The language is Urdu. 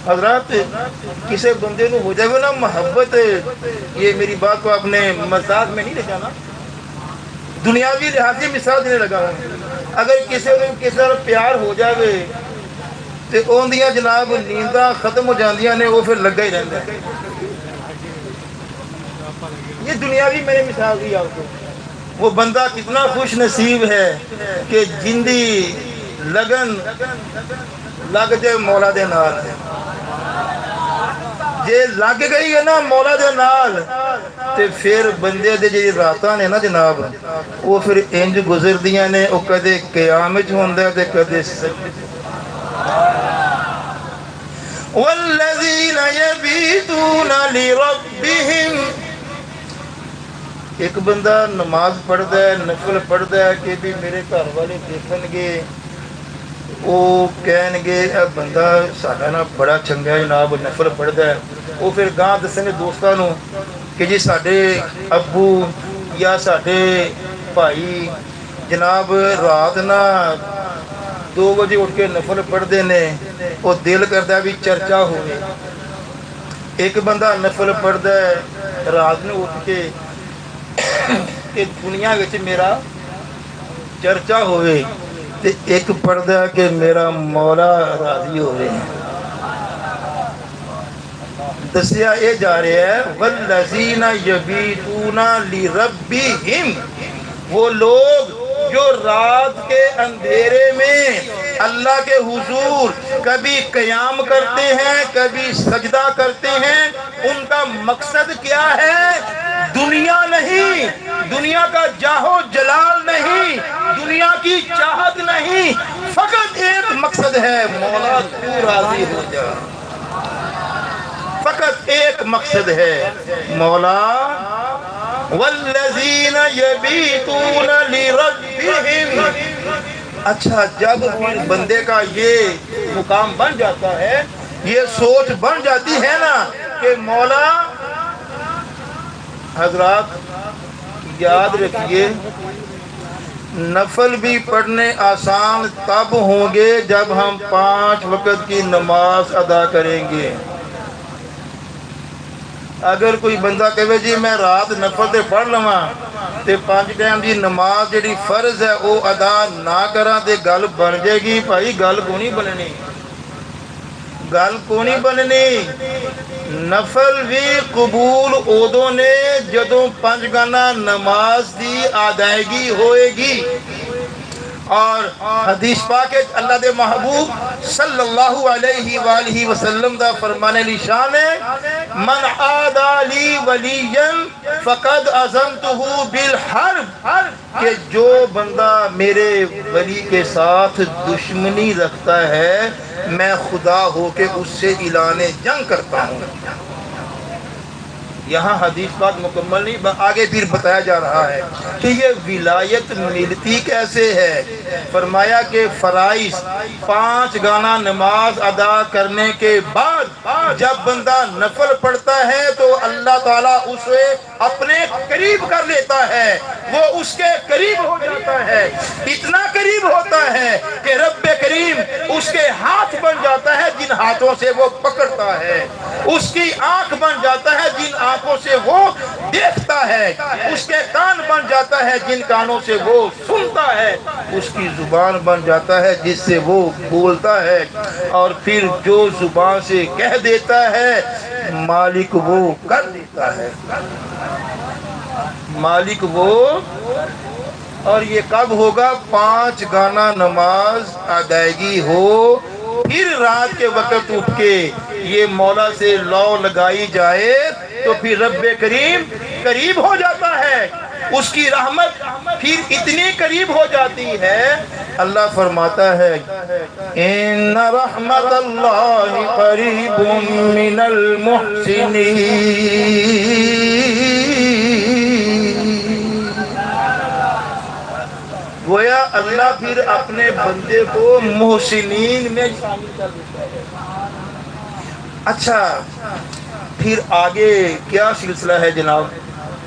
حضرات کسی بندے کو ہو جائے نا محبت، یہ میری بات کو آپ نے مزاق میں نہیں لے جانا، دنیاوی لحاظ سے مثال دینے لگا ہوں، اگر کسی کو کسی طرح پیار ہو جائے تو ان دیاں جناب نینداں ختم ہو جاندیاں نے، وہ پھر لگا ہی رہتا ہے۔ یہ دنیاوی میں نے مثال دی آپ کو۔ وہ بندہ کتنا خوش نصیب ہے کہ جندی لگن لگ جائے مولا دے نال، جے لگ گئی ہے نا مولا دے نال تے پھر بندے دے جی راتاں نے نا جناب وہ پھر انج گزر دیاں نے، وہ کدے قیام وچ ہوندا ہے تے کدے سجدے۔ والذین یبیتون لربہم، ایک بندہ نماز پڑھتا ہے، نفل پڑھتا ہے کہ بھی میرے گھر والے دیکھن گے، وہ کہن گے اے بندہ ساڈا نا بڑا چنگا ہے جناب، نفل پڑھتا ہے۔ وہ پھر گاں دسیں گے دوستانوں کہ جی ساڈے ابو یا ساڈے بھائی جناب رات نا 2 بجے اٹھ کے نفل پڑھتے ہیں، وہ دل کرتا بھی چرچا ہوئے۔ ایک بندہ نفل پڑھتا ہے رات میں اٹھ کے کہ دنیا وچ میرا چرچا ہوئے، تے ایک پڑھتا ہے کہ میرا مولا راضی ہوئے۔ دسیا یہ جا رہے ہیں والذین یبیتون لربہم، وہ لوگ جو رات کے اندھیرے میں اللہ کے حضور کبھی قیام کرتے ہیں کبھی سجدہ کرتے ہیں، ان کا مقصد کیا ہے؟ دنیا نہیں، دنیا کا جاہ و جلال نہیں، دنیا کی چاہت نہیں، فقط ایک مقصد ہے مولا تو راضی ہو جا۔ فقط ایک مقصد ہے مولا۔ والذین یبیتون لربہم، اچھا جب پھر بندے کا یہ مقام بن جاتا ہے، یہ سوچ بن جاتی ہے نا کہ مولا، حضرات یاد رکھیے نفل بھی پڑھنے آسان تب ہوں گے جب ہم 5 وقت کی نماز ادا کریں گے۔ اگر کوئی بندہ کہے جی میں رات نفل تے پڑھ لواں تے 5 ٹائم دی نماز جڑی فرض ہے وہ ادا نہ کراں تے گل بن جائے گی، بھائی گل کو نہیں بننی، گل کو نہیں بننی۔ نفل بھی قبول ادوں نے جدوں 5 گانا نماز دی ادائیگی ہوئے گی۔ اور حدیث پاک اللہ دے محبوب صلی اللہ علیہ وآلہ وسلم دا فرمانے نشان ہے من عادى لی ولیا فقد عزمته بالحرب، کہ جو بندہ میرے ولی کے ساتھ دشمنی رکھتا ہے میں خدا ہو کے اس سے اعلان جنگ کرتا ہوں۔ یہاں حدیث بات مکمل نہیں، آگے پھر بتایا جا رہا ہے کہ یہ ولایت ملتی کیسے ہے۔ فرمایا کہ فرائض 5 گانا نماز ادا کرنے کے بعد جب بندہ نفل پڑھتا ہے تو اللہ تعالیٰ اسے اپنے قریب کر لیتا ہے، وہ اس کے قریب ہو جاتا ہے، اتنا قریب ہوتا ہے کہ رب کریم اس کے ہاتھ بن جاتا ہے جن ہاتھوں سے وہ پکڑتا ہے، اس کی آنکھ بن جاتا ہے جن آنکھوں سے وہ دیکھتا ہے، اس کے کان بن جاتا ہے جن کانوں سے وہ سنتا ہے، اس کی زبان بن جاتا ہے جس سے وہ بولتا ہے، اور پھر جو زبان سے کہہ دیتا ہے مالک وہ کر دیتا ہے، مالک وہ۔ اور یہ کب ہوگا؟ 5 گانا نماز ادائیگی ہو، پھر رات کے وقت اٹھ کے یہ مولا سے لو لگائی جائے تو پھر رب کریم قریب ہو جاتا ہے، اس کی رحمت پھر اتنی قریب ہو جاتی ہے۔ اللہ فرماتا ہے ان رحمت اللہ قریب من المحسنین، گویا اللہ پھر اپنے بندے کو محسنین میں شامل کر دیتا ہے۔ اچھا پھر آگے کیا سلسلہ ہے جناب؟